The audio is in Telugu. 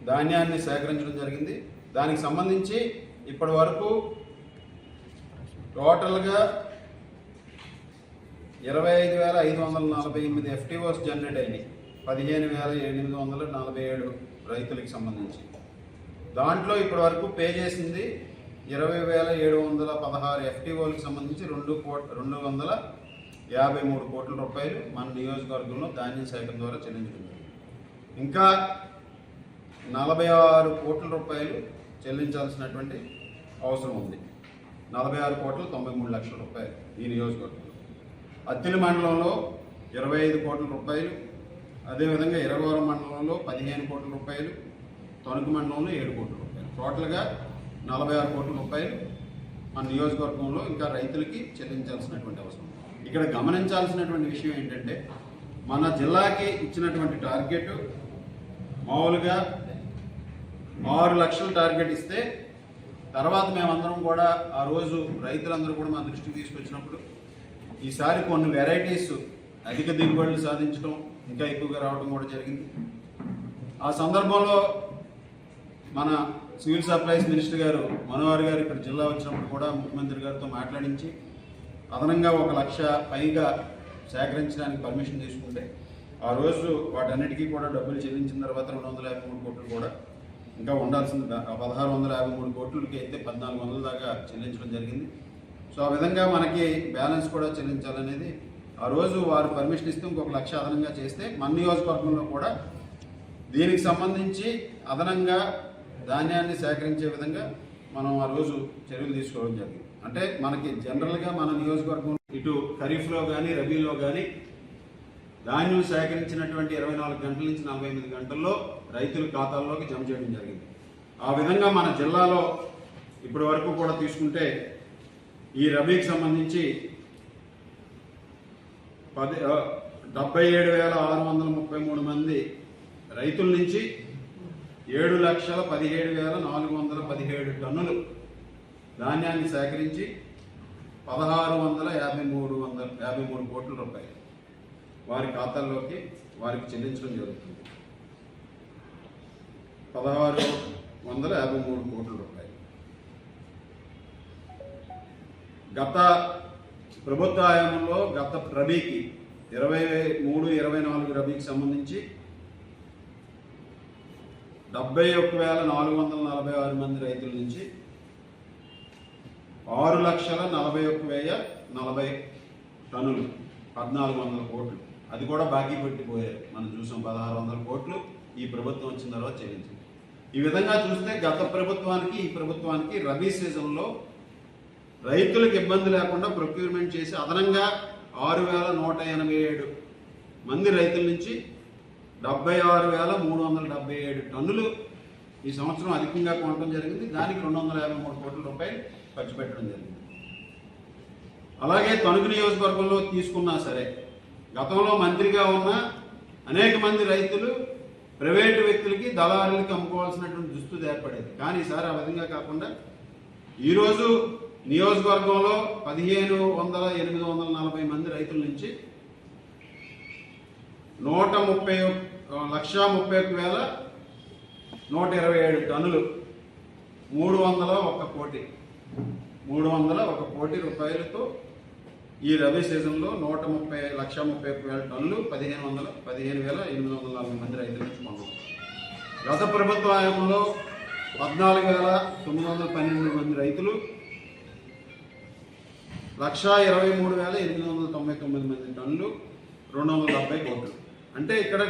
ధాన్యాన్ని సేకరించడం జరిగింది. దానికి సంబంధించి ఇప్పటి వరకు టోటల్గా 25,548 FTOs జనరేట్ అయినాయి. 15,847 రైతులకు సంబంధించి. దాంట్లో ఇప్పటి వరకు పే చేసింది 20,716 FTOలకు సంబంధించి 253 కోట్ల రూపాయలు మన నియోజకవర్గంలో ధాన్యం సేకరణ ద్వారా చెల్లించడం. ఇంకా 46 కోట్ల రూపాయలు చెల్లించాల్సినటువంటి అవసరం ఉంది. 46,93,00,000 రూపాయలు ఈ నియోజకవర్గంలో. అత్తిలి మండలంలో 25 కోట్ల రూపాయలు, అదేవిధంగా ఇరగవరం మండలంలో 15 కోట్ల రూపాయలు, తణుకు మండలంలో 7 కోట్ల రూపాయలు, టోటల్గా 46 కోట్ల రూపాయలు మన నియోజకవర్గంలో ఇంకా రైతులకి చెల్లించాల్సినటువంటి అవసరం. ఇక్కడ గమనించాల్సినటువంటి విషయం ఏంటంటే, మన జిల్లాకి ఇచ్చినటువంటి టార్గెట్ మామూలుగా 6 లక్షల టార్గెట్ ఇస్తే, తర్వాత మేమందరం కూడా ఆ రోజు రైతులందరూ కూడా మా దృష్టికి తీసుకొచ్చినప్పుడు ఈసారి కొన్ని వెరైటీస్ అధిక దిగుబడులు సాధించడం, ఇంకా ఎక్కువగా రావడం కూడా జరిగింది. ఆ సందర్భంలో మన సివిల్ సప్లైస్ మినిస్టర్ గారు మనోహర్ గారు ఇక్కడ జిల్లా వచ్చినప్పుడు కూడా ముఖ్యమంత్రి గారితో మాట్లాడించి అదనంగా 1 లక్ష పైగా సేకరించడానికి పర్మిషన్ తీసుకుంటే, ఆ రోజు వాటన్నిటికీ కూడా డబ్బులు చెల్లించిన తర్వాత 253 కోట్లు కూడా ఇంకా ఉండాల్సింది. 1,653 కోట్లకి అయితే 1,400 దాకా చెల్లించడం జరిగింది. సో ఆ విధంగా మనకి బ్యాలెన్స్ కూడా చెల్లించాలనేది ఆ రోజు వారు పర్మిషన్ ఇస్తే ఇంకొక 1 లక్ష అదనంగా చేస్తే మన నియోజకవర్గంలో కూడా దీనికి సంబంధించి అదనంగా ధాన్యాన్ని సేకరించే విధంగా మనం ఆ రోజు చర్యలు తీసుకోవడం జరిగింది. అంటే మనకి జనరల్గా మన నియోజకవర్గం ఇటు ఖరీఫ్లో కానీ రబీలో కానీ ధాన్యం సేకరించినటువంటి 24 గంటల నుంచి 48 గంటల్లో రైతుల ఖాతాల్లోకి జమ చేయడం జరిగింది. ఆ విధంగా మన జిల్లాలో ఇప్పటి వరకు కూడా తీసుకుంటే ఈ రబీకి సంబంధించి 77,633 మంది రైతుల నుంచి 7,17,417 టన్నులు ధాన్యాన్ని సేకరించి 1,653 కోట్ల రూపాయలు వారి ఖాతాల్లోకి వారికి చెల్లించడం జరుగుతుంది. 1,653 కోట్ల రూపాయలు. గత ప్రభుత్వ హయాంలో గత రబీకి 23-24 రబీకి సంబంధించి 71,446 మంది రైతుల నుంచి 6,41,040 టన్నులు 1,400 కోట్లు, అది కూడా బాకీ పెట్టిపోయారు. మనం చూసాం 1,600 కోట్లు ఈ ప్రభుత్వం వచ్చిన తర్వాత చెల్లించింది. ఈ విధంగా చూస్తే గత ప్రభుత్వానికి ఈ ప్రభుత్వానికి రబీ సీజన్లో రైతులకు ఇబ్బంది లేకుండా ప్రొక్యూర్మెంట్ చేసి అదనంగా 6,187 మంది రైతుల నుంచి 76,377 టన్నులు ఈ సంవత్సరం అధికంగా కొనడం జరిగింది. దానికి 253 కోట్ల రూపాయలు ఖర్చు పెట్టడం జరిగింది. అలాగే తణుకు నియోజకవర్గంలో తీసుకున్నా సరే, గతంలో మంత్రిగా ఉన్న అనేక మంది రైతులు ప్రైవేటు వ్యక్తులకి దళారులకి అమ్ముకోవాల్సినటువంటి దుస్థితి ఏర్పడేది. కానీ ఈసారి ఆ విధంగా కాకుండా ఈరోజు నియోజకవర్గంలో 15,840 మంది రైతుల నుంచి 1,31,127 టన్నులు 301 కోటి రూపాయలతో ఈ రబీ సీజన్లో 1,31,30,000 టన్నులు 15,840 మంది రైతుల నుంచి కొన్నాం. గత ప్రభుత్వ హయాంలో 14,912 మంది రైతులు 1,23,899 మంది టన్నులు 270 కోట్లు. అంటే ఇక్కడ